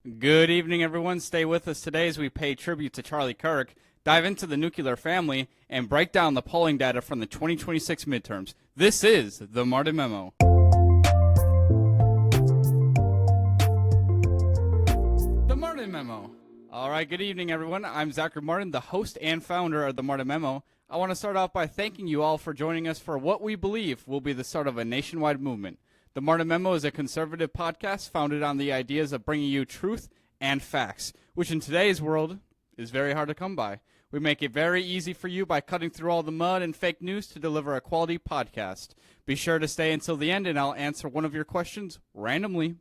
Good evening, everyone. Stay with us today as we pay tribute to Charlie Kirk, dive into the nuclear family, and break down the polling data from the 2026 midterms. This is the Martin Memo. The Martin Memo. All right, good evening, everyone. I'm Zachary Martin, the host and founder of the Martin Memo. I want to start off by thanking you all for joining us for what we believe will be the start of a nationwide movement. The Martin Memo is a conservative podcast founded on the ideas of bringing you truth and facts, which in today's world is very hard to come by. We make it very easy for you by cutting through all the mud and fake news to deliver a quality podcast. Be sure to stay until the end and I'll answer one of your questions randomly.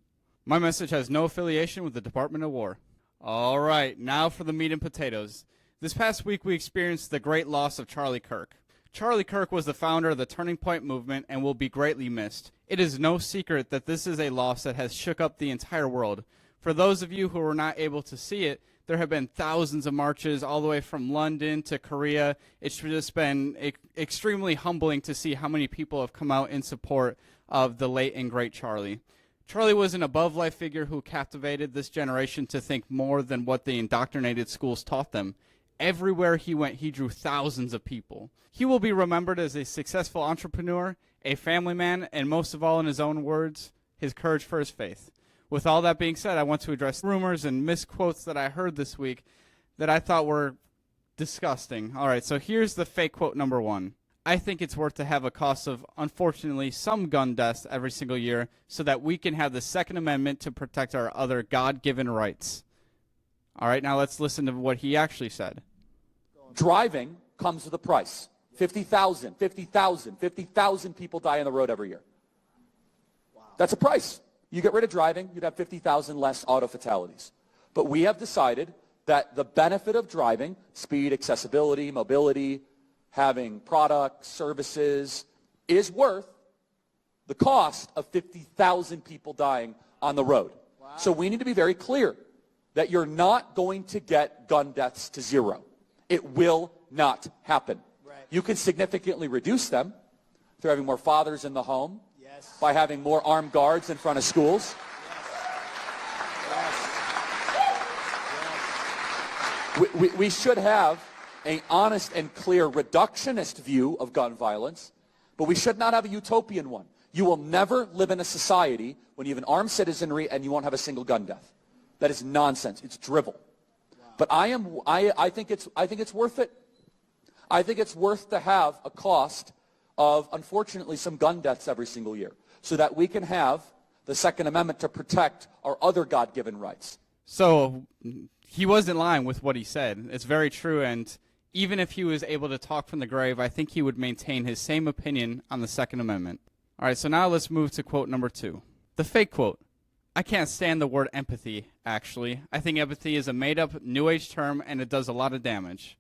My message has no affiliation with the Department of War. All right, now for the meat and potatoes. This past week we experienced the great loss of Charlie Kirk. Charlie Kirk was the founder of the Turning Point movement and will be greatly missed. It is no secret that this is a loss that has shook up the entire world. For those of you who were not able to see it, there have been thousands of marches all the way from London to Korea. It's just been extremely humbling to see how many people have come out in support of the late and great Charlie. Charlie was an above-life figure who captivated this generation to think more than what the indoctrinated schools taught them. Everywhere he went, he drew thousands of people. He will be remembered as a successful entrepreneur, a family man, and most of all, in his own words, his courage for his faith. With all that being said, I want to address rumors and misquotes that I heard this week that I thought were disgusting. All right, so here's the fake quote number one. I think it's worth to have a cost of, unfortunately, some gun deaths every single year so that we can have the Second Amendment to protect our other God-given rights. All right, now let's listen to what he actually said. Driving comes with a price. 50,000 people die on the road every year. Wow. That's a price. You get rid of driving, you'd have 50,000 less auto fatalities. But we have decided that the benefit of driving, speed, accessibility, mobility, having products, services, is worth the cost of 50,000 people dying on the road. Wow. So we need to be very clear that you're not going to get gun deaths to zero. It will not happen. Right. You can significantly reduce them through having more fathers in the home, yes, by having more armed guards in front of schools. Yes. Yes. We should have an honest and clear reductionist view of gun violence, but we should not have a utopian one. You will never live in a society when you have an armed citizenry and you won't have a single gun death. That is nonsense. It's drivel. Wow. But I think it's worth it. I think it's worth to have a cost of, unfortunately, some gun deaths every single year so that we can have the Second Amendment to protect our other God-given rights. So he wasn't lying with what he said. It's very true, and even if he was able to talk from the grave, I think he would maintain his same opinion on the Second Amendment. All right, so now let's move to quote number two. The fake quote. I can't stand the word empathy, actually. I think empathy is a made-up New Age term, and it does a lot of damage.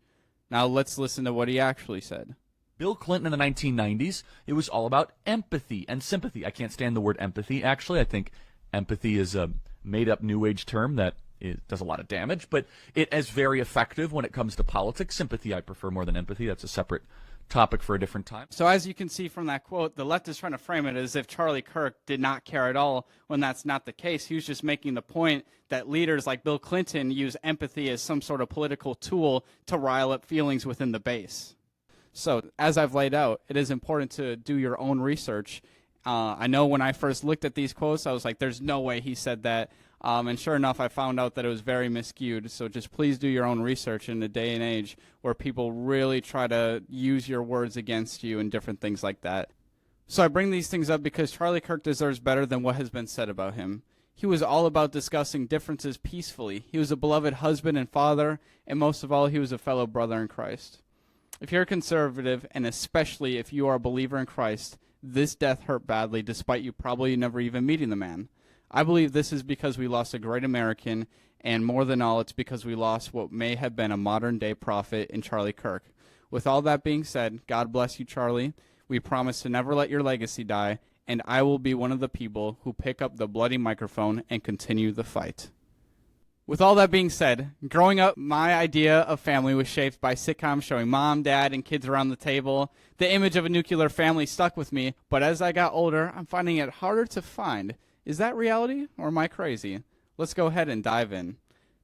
Now let's listen to what he actually said. Bill Clinton in the 1990s, it was all about empathy and sympathy. I can't stand the word empathy, actually. I think empathy is a made-up New Age term that does a lot of damage, but it is very effective when it comes to politics. Sympathy I prefer more than empathy. That's a separate topic for a different time. So as you can see from that quote, the left is trying to frame it as if Charlie Kirk did not care at all, when that's not the case. He was just making the point that leaders like Bill Clinton use empathy as some sort of political tool to rile up feelings within the base. So as I've laid out, it is important to do your own research. I know when I first looked at these quotes, I was like, there's no way he said that. And sure enough, I found out that it was very miscued. So just please do your own research in the day and age where people really try to use your words against you and different things like that. So I bring these things up because Charlie Kirk deserves better than what has been said about him. He was all about discussing differences peacefully. He was a beloved husband and father, and most of all, he was a fellow brother in Christ. If you're a conservative, and especially if you are a believer in Christ, this death hurt badly despite you probably never even meeting the man. I believe this is because we lost a great American, and more than all, it's because we lost what may have been a modern-day prophet in Charlie Kirk. With all that being said, God bless you, Charlie. We promise to never let your legacy die, and I will be one of the people who pick up the bloody microphone and continue the fight. With all that being said, growing up, my idea of family was shaped by sitcoms showing mom, dad, and kids around the table. The image of a nuclear family stuck with me, but as I got older, I'm finding it harder to find. Is that reality, or am I crazy? Let's go ahead and dive in.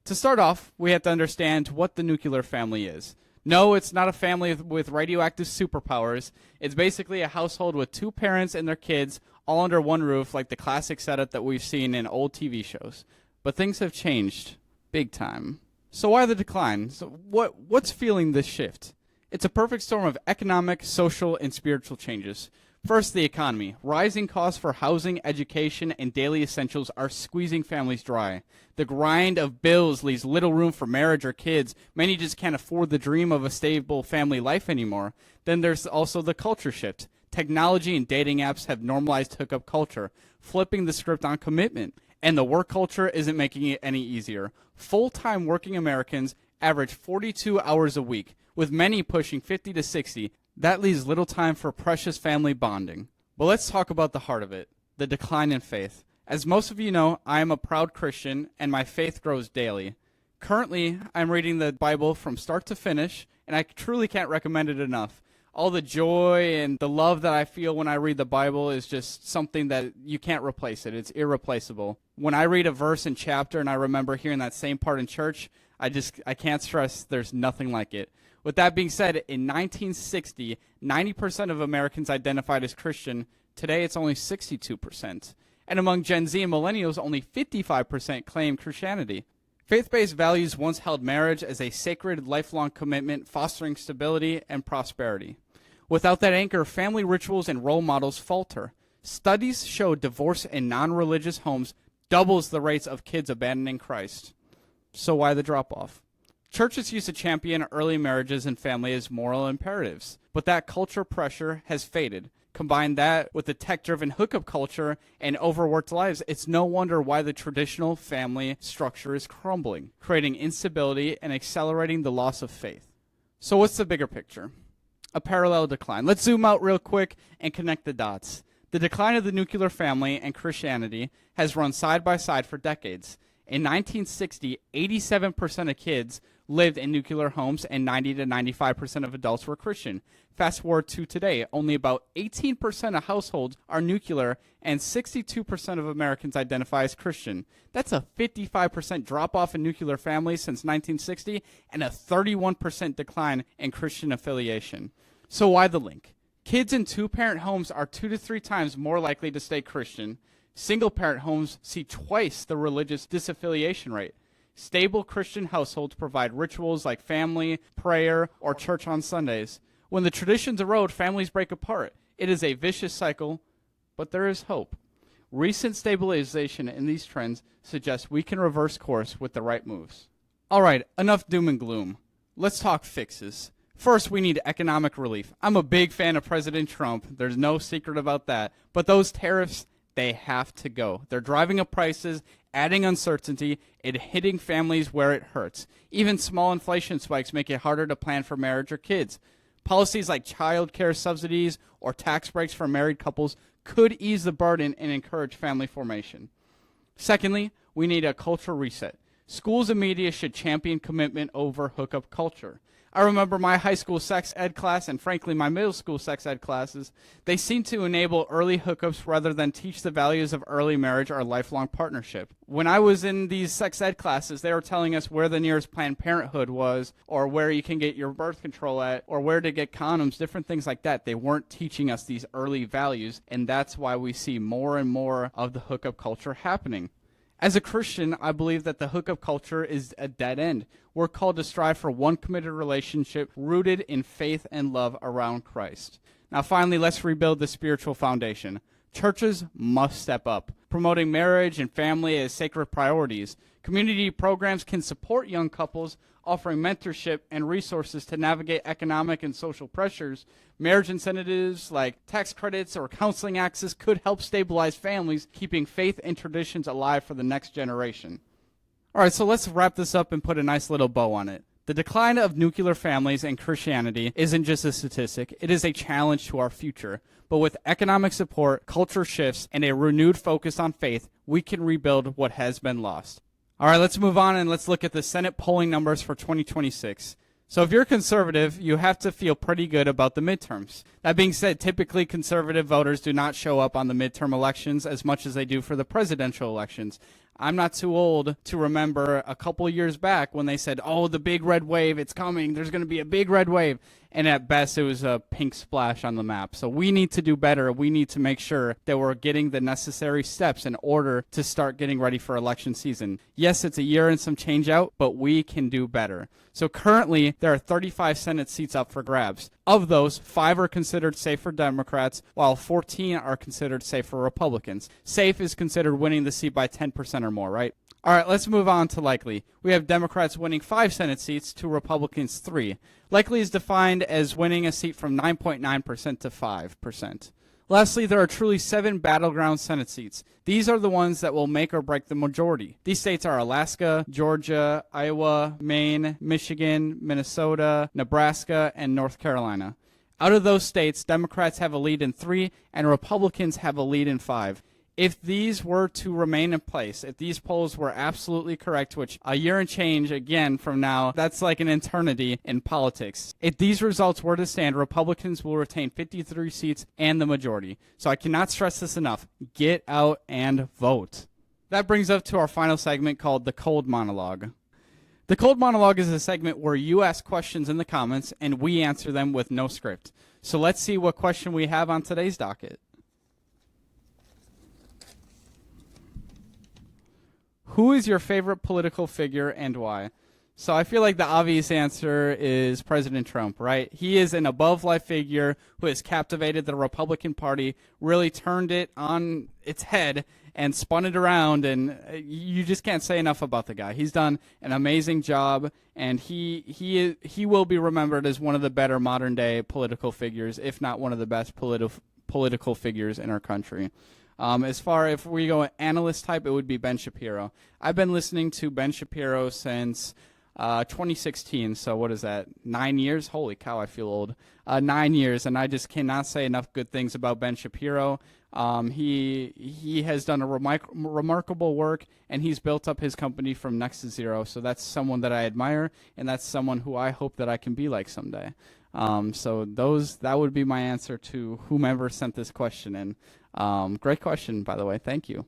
To start off, we have to understand what the nuclear family is. No, it's not a family with radioactive superpowers. It's basically a household with two parents and their kids all under one roof, like the classic setup that we've seen in old TV shows. But things have changed big time. So why the decline? So what's fueling this shift? It's a perfect storm of economic, social, and spiritual changes. First, the economy. Rising costs for housing, education, and daily essentials are squeezing families dry. The grind of bills leaves little room for marriage or kids. Many just can't afford the dream of a stable family life anymore. Then there's also the culture shift. Technology and dating apps have normalized hookup culture, flipping the script on commitment. And the work culture isn't making it any easier. Full-time working Americans average 42 hours a week, with many pushing 50 to 60. That leaves little time for precious family bonding. But let's talk about the heart of it, the decline in faith. As most of you know, I am a proud Christian, and my faith grows daily. Currently, I'm reading the Bible from start to finish, and I truly can't recommend it enough. All the joy and the love that I feel when I read the Bible is just something that you can't replace it. It's irreplaceable. When I read a verse and chapter and I remember hearing that same part in church, I can't stress there's nothing like it. With that being said, in 1960, 90% of Americans identified as Christian. Today, it's only 62%. And among Gen Z and millennials, only 55% claim Christianity. Faith-based values once held marriage as a sacred, lifelong commitment, fostering stability and prosperity. Without that anchor, family rituals and role models falter. Studies show divorce in non-religious homes doubles the rates of kids abandoning Christ. So why the drop-off? Churches used to champion early marriages and family as moral imperatives, but that culture pressure has faded. Combine that with the tech-driven hookup culture and overworked lives, it's no wonder why the traditional family structure is crumbling, creating instability and accelerating the loss of faith. So what's the bigger picture? A parallel decline. Let's zoom out real quick and connect the dots. The decline of the nuclear family and Christianity has run side by side for decades. In 1960, 87% of kids lived in nuclear homes and 90 to 95% of adults were Christian. Fast forward to today, only about 18% of households are nuclear and 62% of Americans identify as Christian. That's a 55% drop-off in nuclear families since 1960 and a 31% decline in Christian affiliation. So why the link? Kids in two-parent homes are 2 to 3 times more likely to stay Christian. Single-parent homes see twice the religious disaffiliation rate. Stable Christian households provide rituals like family, prayer, or church on Sundays. When the traditions erode, families break apart. It is a vicious cycle, but there is hope. Recent stabilization in these trends suggests we can reverse course with the right moves. All right, enough doom and gloom. Let's talk fixes. First, we need economic relief. I'm a big fan of President Trump. There's no secret about that. But those tariffs, they have to go. They're driving up prices, adding uncertainty, and hitting families where it hurts. Even small inflation spikes make it harder to plan for marriage or kids. Policies like child care subsidies or tax breaks for married couples could ease the burden and encourage family formation. Secondly, we need a cultural reset. Schools and media should champion commitment over hookup culture. I remember my high school sex ed class and frankly my middle school sex ed classes, they seem to enable early hookups rather than teach the values of early marriage or lifelong partnership. When I was in these sex ed classes, they were telling us where the nearest Planned Parenthood was or where you can get your birth control at or where to get condoms, different things like that. They weren't teaching us these early values, and that's why we see more and more of the hookup culture happening. As a Christian, I believe that the hookup culture is a dead end. We're called to strive for one committed relationship rooted in faith and love around Christ. Now, finally, let's rebuild the spiritual foundation. Churches must step up, promoting marriage and family as sacred priorities. Community programs can support young couples, offering mentorship and resources to navigate economic and social pressures. Marriage incentives like tax credits or counseling access could help stabilize families, keeping faith and traditions alive for the next generation. All right, so let's wrap this up and put a nice little bow on it. The decline of nuclear families and Christianity isn't just a statistic, it is a challenge to our future. But with economic support, culture shifts, and a renewed focus on faith, we can rebuild what has been lost. All right, let's move on and let's look at the Senate polling numbers for 2026. So if you're conservative, you have to feel pretty good about the midterms. That being said, typically conservative voters do not show up on the midterm elections as much as they do for the presidential elections. I'm not too old to remember a couple of years back when they said, oh, the big red wave, it's coming. There's going to be a big red wave. And at best, it was a pink splash on the map. So we need to do better. We need to make sure that we're getting the necessary steps in order to start getting ready for election season. Yes, it's a year and some change out, but we can do better. So currently, there are 35 Senate seats up for grabs. Of those, 5 are considered safe for Democrats, while 14 are considered safe for Republicans. Safe is considered winning the seat by 10% or more, right? All right, let's move on to likely. We have Democrats winning 5 Senate seats to Republicans 3. Likely is defined as winning a seat from 9.9% to 5%. Lastly, there are truly 7 battleground Senate seats. These are the ones that will make or break the majority. These states are Alaska, Georgia, Iowa, Maine, Michigan, Minnesota, Nebraska, and North Carolina. Out of those states, Democrats have a lead in 3, and Republicans have a lead in 5. If these were to remain in place, if these polls were absolutely correct, which a year and change, again, from now, that's like an eternity in politics. If these results were to stand, Republicans will retain 53 seats and the majority. So I cannot stress this enough. Get out and vote. That brings us to our final segment called the Cold Monologue. The Cold Monologue is a segment where you ask questions in the comments and we answer them with no script. So let's see what question we have on today's docket. Who is your favorite political figure and why? So I feel like the obvious answer is President Trump, right? He is an above-life figure who has captivated the Republican Party, really turned it on its head and spun it around, and you just can't say enough about the guy. He's done an amazing job, and he will be remembered as one of the better modern-day political figures, if not one of the best political figures in our country. As far if we go analyst type, it would be Ben Shapiro. I've been listening to Ben Shapiro since 2016. So what is that? 9 years? Holy cow, I feel old. 9 years, and I just cannot say enough good things about Ben Shapiro. He has done a remarkable work, and he's built up his company from next to zero. So that's someone that I admire, and that's someone who I hope that I can be like someday. So that would be my answer to whomever sent this question in. Great question, by the way. Thank you.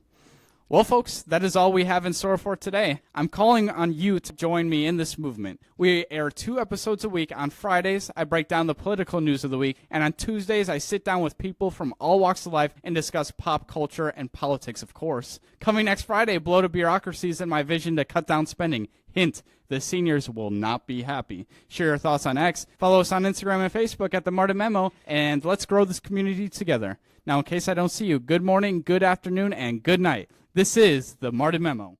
Well, folks, that is all we have in store for today. I'm calling on you to join me in this movement. We air 2 episodes a week. On Fridays, I break down the political news of the week, and on Tuesdays, I sit down with people from all walks of life and discuss pop culture and politics, of course. Coming next Friday, blow to bureaucracies and my vision to cut down spending. Hint, the seniors will not be happy. Share your thoughts on X. Follow us on Instagram and Facebook at the Martin Memo, and let's grow this community together. Now, in case I don't see you, good morning, good afternoon, and good night. This is the Martin Memo.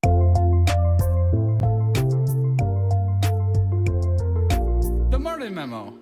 The Martin Memo.